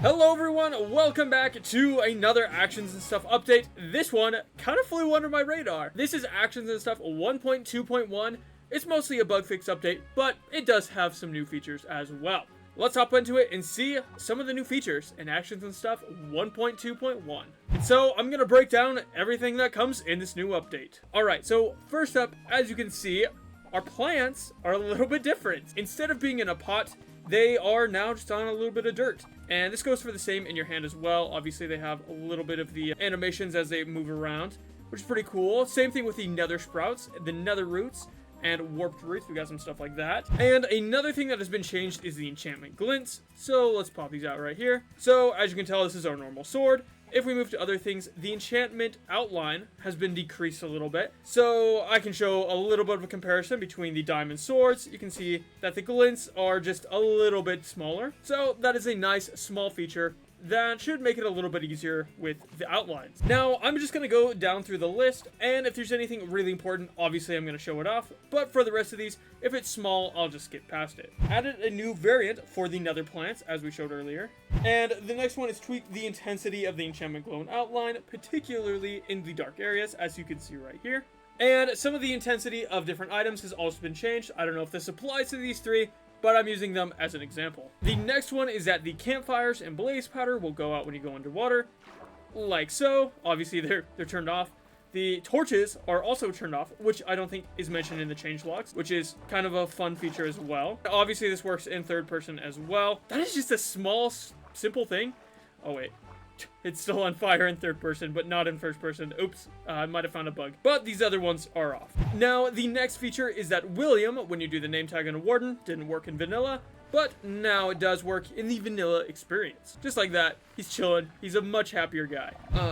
Hello everyone, welcome back to another Actions and Stuff update. This one kind of flew under my radar. This is Actions and Stuff 1.2.1. It's mostly a bug fix update, but it does have some new features as well. Let's hop into it and see some of the new features in Actions and Stuff 1.2.1. And so I'm going to break down everything that comes in this new update. Alright, so first up, as you can see, our plants are a little bit different. Instead of being in a pot, they are now just on a little bit of dirt. And this goes for the same in your hand as well. Obviously, they have a little bit of the animations as they move around, which is pretty cool. Same thing with the nether sprouts, the nether roots, and warped roots. We got some stuff like that. And another thing that has been changed is the enchantment glints. So let's pop these out right here. So as you can tell, this is our normal sword. If we move to other things, the enchantment outline has been decreased a little bit. So I can show a little bit of a comparison between the diamond swords. You can see that the glints are just a little bit smaller. So that is a nice small feature that should make it a little bit easier with the outlines. Now, I'm just going to go down through the list, and if there's anything really important, obviously I'm going to show it off, but for the rest of these, if it's small, I'll just skip past it. Added a new variant for the nether plants, as we showed earlier, and the next one is tweak the intensity of the enchantment glow and outline, particularly in the dark areas, as you can see right here. And some of the intensity of different items has also been changed. I don't know if this applies to these three, but I'm using them as an example. The next one is that the campfires and blaze powder will go out when you go underwater, like so. Obviously, they're turned off. The torches are also turned off, which I don't think is mentioned in the changelogs, which is kind of a fun feature as well. Obviously, this works in third person as well. That is just a small, simple thing. Oh, wait. It's still on fire in third person, but not in first person. Oops, I might have found a bug. But these other ones are off. Now, the next feature is that William, when you do the name tag on a warden, didn't work in vanilla, but now it does work in the vanilla experience. Just like that, he's chilling. He's a much happier guy.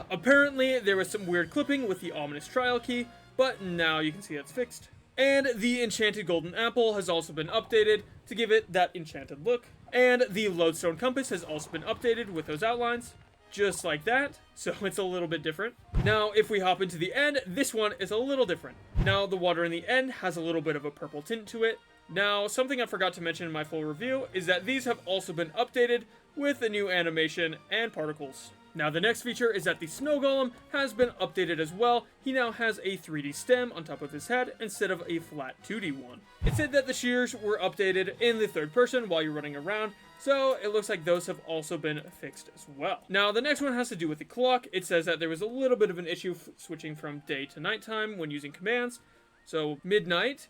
Apparently, there was some weird clipping with the ominous trial key, but now you can see that's fixed. And the enchanted golden apple has also been updated to give it that enchanted look. And the lodestone compass has also been updated with those outlines. Just like that, so it's a little bit different. Now, if we hop into the end, this one is a little different. Now, the water in the end has a little bit of a purple tint to it. Now, something I forgot to mention in my full review is that these have also been updated with a new animation and particles. Now, the next feature is that the snow golem has been updated as well. He now has a 3D stem on top of his head instead of a flat 2D one. It said that the shears were updated in the third person while you're running around, so it looks like those have also been fixed as well. Now, the next one has to do with the clock. It says that there was a little bit of an issue switching from day to nighttime when using commands. So, midnight,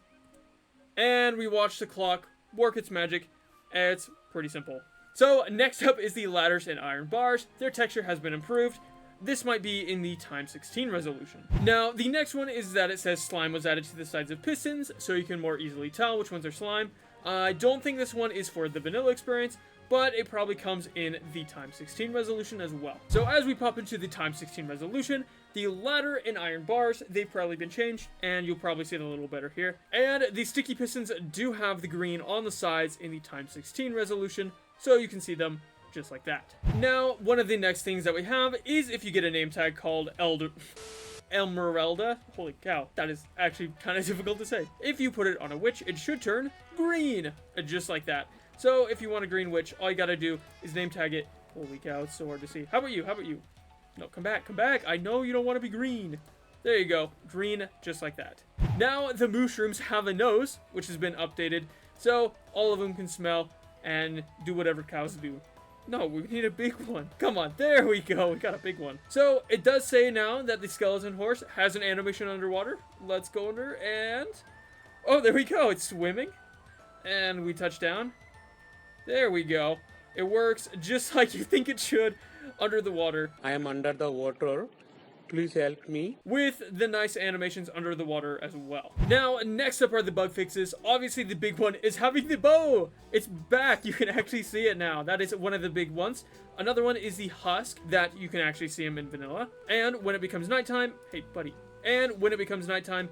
and we watch the clock work its magic, and it's pretty simple. So, next up is the ladders and iron bars. Their texture has been improved. This might be in the times 16 resolution. Now, the next one is that it says slime was added to the sides of pistons, so you can more easily tell which ones are slime. I don't think this one is for the vanilla experience, but it probably comes in the times 16 resolution as well. So as we pop into the times 16 resolution, the ladder and iron bars, they've probably been changed, and you'll probably see it a little better here. And the sticky pistons do have the green on the sides in the times 16 resolution, so you can see them just like that. Now, one of the next things that we have is if you get a name tag called Elmerelda. Holy cow, that is actually kind of difficult to say. If you put it on a witch, it should turn green, just like that. So if you want a green witch, all you gotta do is name tag it. Holy cow, it's so hard to see. How about you? How about you? No, come back, come back. I know you don't want to be green. There you go, green, just like that. Now, the mushrooms have a nose, which has been updated, so all of them can smell and do whatever cows do. No, we need a big one. Come on, there we go. We got a big one. So, it does say now that the skeleton horse has an animation underwater. Let's go under and... oh, there we go. It's swimming. And we touch down. There we go. It works just like you think it should under the water. I am under the water. Please help me. With the nice animations under the water as well. Now, next up are the bug fixes. Obviously, the big one is having the bow. It's back. You can actually see it now. That is one of the big ones. Another one is the husk that you can actually see him in vanilla. And when it becomes nighttime, hey, buddy. And when it becomes nighttime,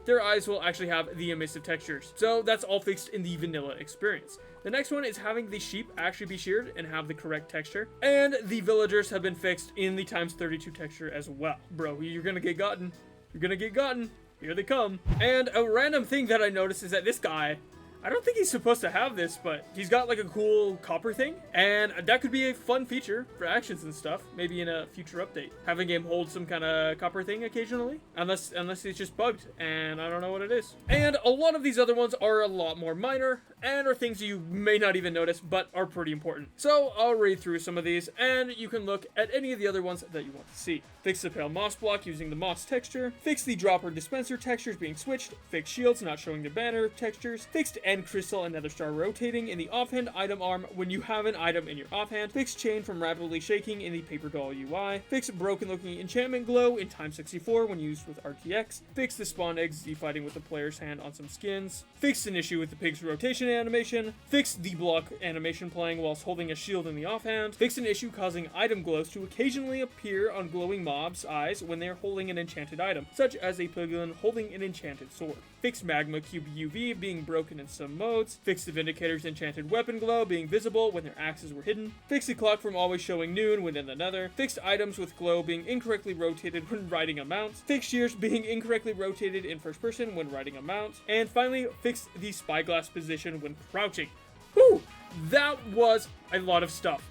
their eyes will actually have the emissive textures. So that's all fixed in the vanilla experience. The next one is having the sheep actually be sheared and have the correct texture. And the villagers have been fixed in the times 32 texture as well. Bro, you're gonna get gotten. You're gonna get gotten. Here they come. And a random thing that I noticed is that this guy I don't think he's supposed to have this, but he's got like a cool copper thing, and that could be a fun feature for actions and stuff, maybe in a future update. Have a game hold some kind of copper thing occasionally, unless it's just bugged, and I don't know what it is. And a lot of these other ones are a lot more minor, and are things you may not even notice, but are pretty important. So I'll read through some of these, and you can look at any of the other ones that you want to see. Fix the pale moss block using the moss texture. Fix the dropper dispenser textures being switched. Fix shields not showing the banner textures. Fixed end crystal and nether star rotating in the offhand item arm when you have an item in your offhand. Fix chain from rapidly shaking in the paper doll UI. Fix broken looking enchantment glow in time 64 when used with RTX. Fix the spawn eggs Z-fighting with the player's hand on some skins. Fix an issue with the pig's rotation animation. Fix the block animation playing whilst holding a shield in the offhand. Fix an issue causing item glows to occasionally appear on glowing mobs' eyes when they are holding an enchanted item, such as a piglin holding an enchanted sword. Fix magma cube UV being broken in some modes. Fix the Vindicator's enchanted weapon glow being visible when their axes were hidden. Fix the clock from always showing noon when in the nether. Fixed items with glow being incorrectly rotated when riding a mount. Fix shears being incorrectly rotated in first person when riding a mount. And finally, fix the spyglass position when crouching. Whew! That was a lot of stuff.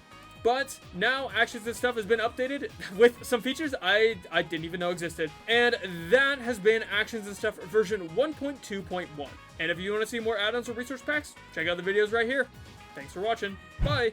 But now actions and stuff has been updated with some features I didn't even know existed. And that has been actions and stuff version 1.2.1. And if you want to see more add-ons or resource packs, check out the videos right here. Thanks for watching. Bye!